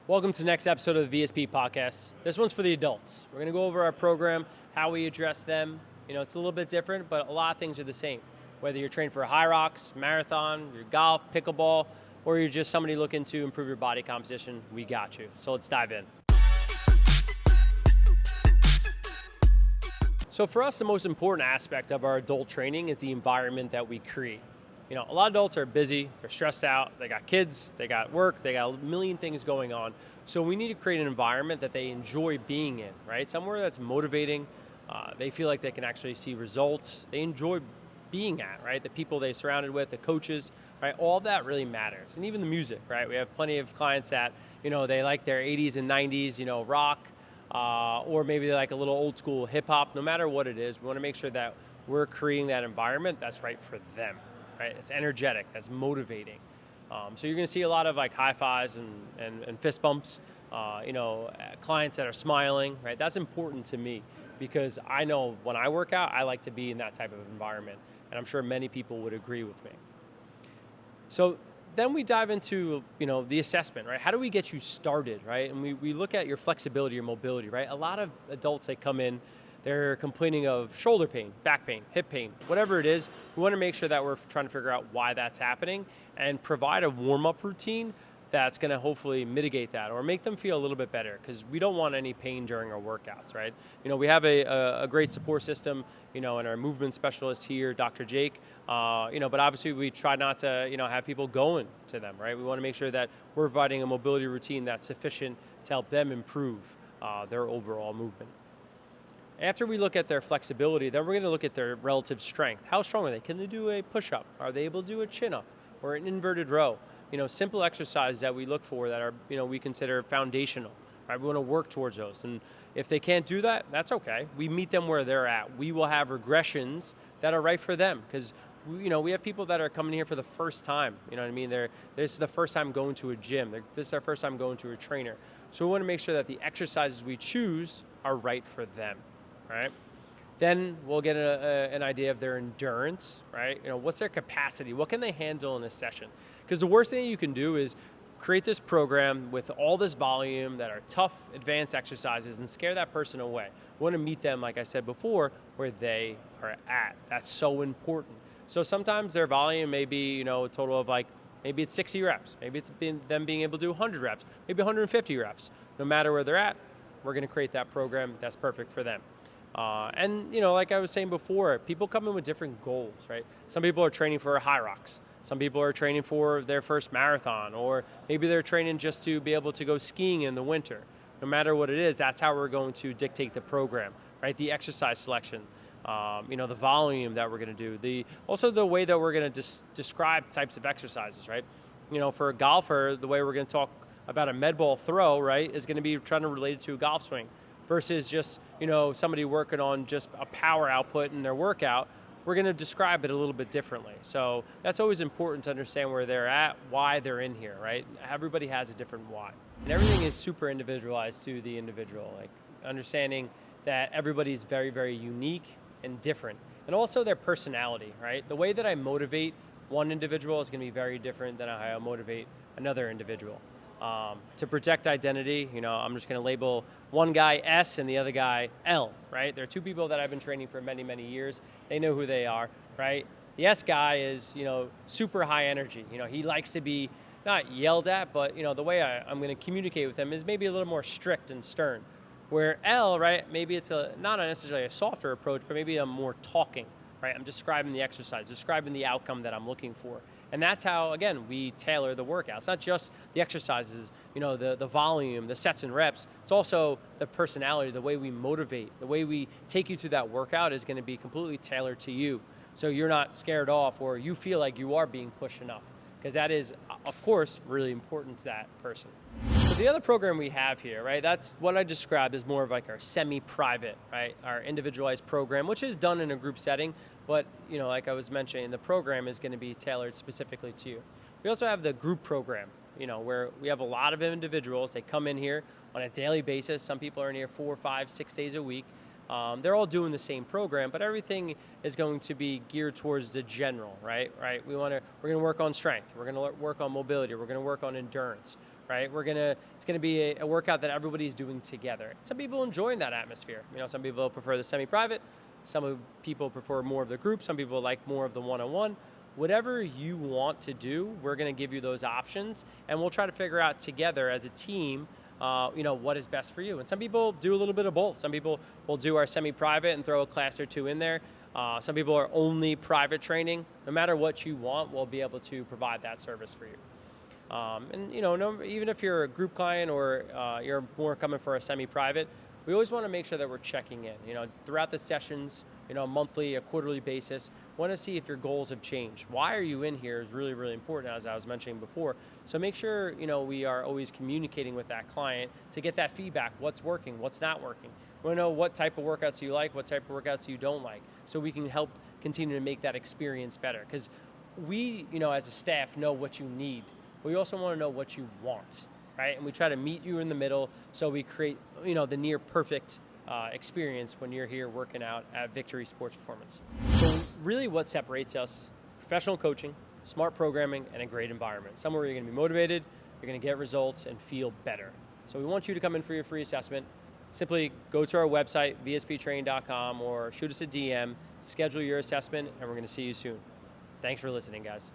Welcome to the next episode of the VSP podcast. This one's for the adults. We're going to go over our program, how we address them. It's a little bit different, but a lot of things are the same. Whether you're trained for a Hyrox, marathon, your golf, pickleball, or you're just somebody looking to improve your body composition, we got you. So let's dive in. So for us, the most important aspect of our adult training is the environment that we create. A lot of adults are busy, they're stressed out, they got kids, they got work, they got a million things going on. So we need to create an environment that they enjoy being in, right? Somewhere that's motivating, they feel like they can actually see results, they enjoy being at, right? The people they're surrounded with, the coaches, right? All that really matters. And even the music, right? We have plenty of clients that, they like their 80s and 90s, rock, or maybe they like a little old school hip hop. No matter what it is, we want to make sure that we're creating that environment that's right for them. Right? It's energetic, that's motivating. So you're gonna see a lot of like high fives and fist bumps, clients that are smiling, right? That's important to me because I know when I work out, I like to be in that type of environment. And I'm sure many people would agree with me. So then we dive into, the assessment, right? How do we get you started, right? And we look at your flexibility, your mobility, right? A lot of adults, they come in, they're complaining of shoulder pain, back pain, hip pain, whatever it is. We want to make sure that we're trying to figure out why that's happening and provide a warm-up routine that's going to hopefully mitigate that or make them feel a little bit better because we don't want any pain during our workouts, right? We have a great support system, and our movement specialist here, Dr. Jake, but obviously we try not to, have people going to them, right? We want to make sure that we're providing a mobility routine that's sufficient to help them improve their overall movement. After we look at their flexibility, then we're going to look at their relative strength. How strong are they? Can they do a push-up? Are they able to do a chin-up or an inverted row? Simple exercises that we look for that are, we consider foundational. Right? We want to work towards those. And if they can't do that, that's okay. We meet them where they're at. We will have regressions that are right for them because, we have people that are coming here for the first time. You know what I mean? This is the first time going to a gym. This is their first time going to a trainer. So we want to make sure that the exercises we choose are right for them. Right? Then we'll get an idea of their endurance, right? What's their capacity? What can they handle in a session? Because the worst thing you can do is create this program with all this volume that are tough, advanced exercises and scare that person away. We want to meet them, like I said before, where they are at. That's so important. So sometimes their volume may be, a total of maybe it's 60 reps. Maybe it's them being able to do 100 reps, maybe 150 reps. No matter where they're at, we're going to create that program that's perfect for them. Like I was saying before, people come in with different goals, right? Some people are training for a Hyrox. Some people are training for their first marathon, or maybe they're training just to be able to go skiing in the winter. No matter what it is, that's how we're going to dictate the program, right? The exercise selection, the volume that we're going to do, also the way that we're going to describe types of exercises, right? For a golfer, the way we're going to talk about a med ball throw, right, is going to be trying to relate it to a golf swing. Versus just, somebody working on just a power output in their workout, we're going to describe it a little bit differently. So that's always important to understand where they're at, why they're in here, right? Everybody has a different why. And everything is super individualized to the individual, like understanding that everybody's very, very unique and different. And also their personality, right? The way that I motivate one individual is going to be very different than how I motivate another individual. To protect identity, I'm just going to label one guy S and the other guy L, right? There are two people that I've been training for many, many years. They know who they are, right? The S guy is, super high energy. He likes to be not yelled at, but, the way I'm going to communicate with him is maybe a little more strict and stern. Where L, right, maybe it's not necessarily a softer approach, but maybe I'm more talking, right? I'm describing the exercise, describing the outcome that I'm looking for. And that's how, again, we tailor the workout. It's not just the exercises, the volume, the sets and reps. It's also the personality, the way we motivate, the way we take you through that workout is going to be completely tailored to you. So you're not scared off or you feel like you are being pushed enough. Because that is, of course, really important to that person. So the other program we have here, right, that's what I described as more of like our semi-private, right, our individualized program, which is done in a group setting. But, like I was mentioning, the program is going to be tailored specifically to you. We also have the group program, where we have a lot of individuals. They come in here on a daily basis. Some people are in here 4, 5, 6 days a week. They're all doing the same program, but everything is going to be geared towards the general, right? We're going to work on strength. We're going to work on mobility. We're going to work on endurance. right? It's gonna be a workout that everybody's doing together. Some people enjoy that atmosphere. Some people prefer the semi-private, people prefer more of the group, some people like more of the one-on-one. Whatever you want to do, we're gonna give you those options, and we'll try to figure out together as a team, what is best for you. And some people do a little bit of both. Some people will do our semi-private and throw a class or two in there. Some people are only private training. No matter what you want, we'll be able to provide that service for you. Even if you're a group client or you're more coming for a semi-private, we always want to make sure that we're checking in. Throughout the sessions, a monthly, a quarterly basis. Want to see if your goals have changed. Why are you in here is really, really important, as I was mentioning before. So make sure we are always communicating with that client to get that feedback. What's working? What's not working? We want to know what type of workouts you like, what type of workouts you don't like, so we can help continue to make that experience better. Because we, as a staff, know what you need. We also want to know what you want, right? And we try to meet you in the middle, so we create, the near perfect experience when you're here working out at Victory Sports Performance. So really what separates us: professional coaching, smart programming, and a great environment. Somewhere you're going to be motivated, you're going to get results, and feel better. So we want you to come in for your free assessment. Simply go to our website, vsptraining.com, or shoot us a DM, schedule your assessment, and we're going to see you soon. Thanks for listening, guys.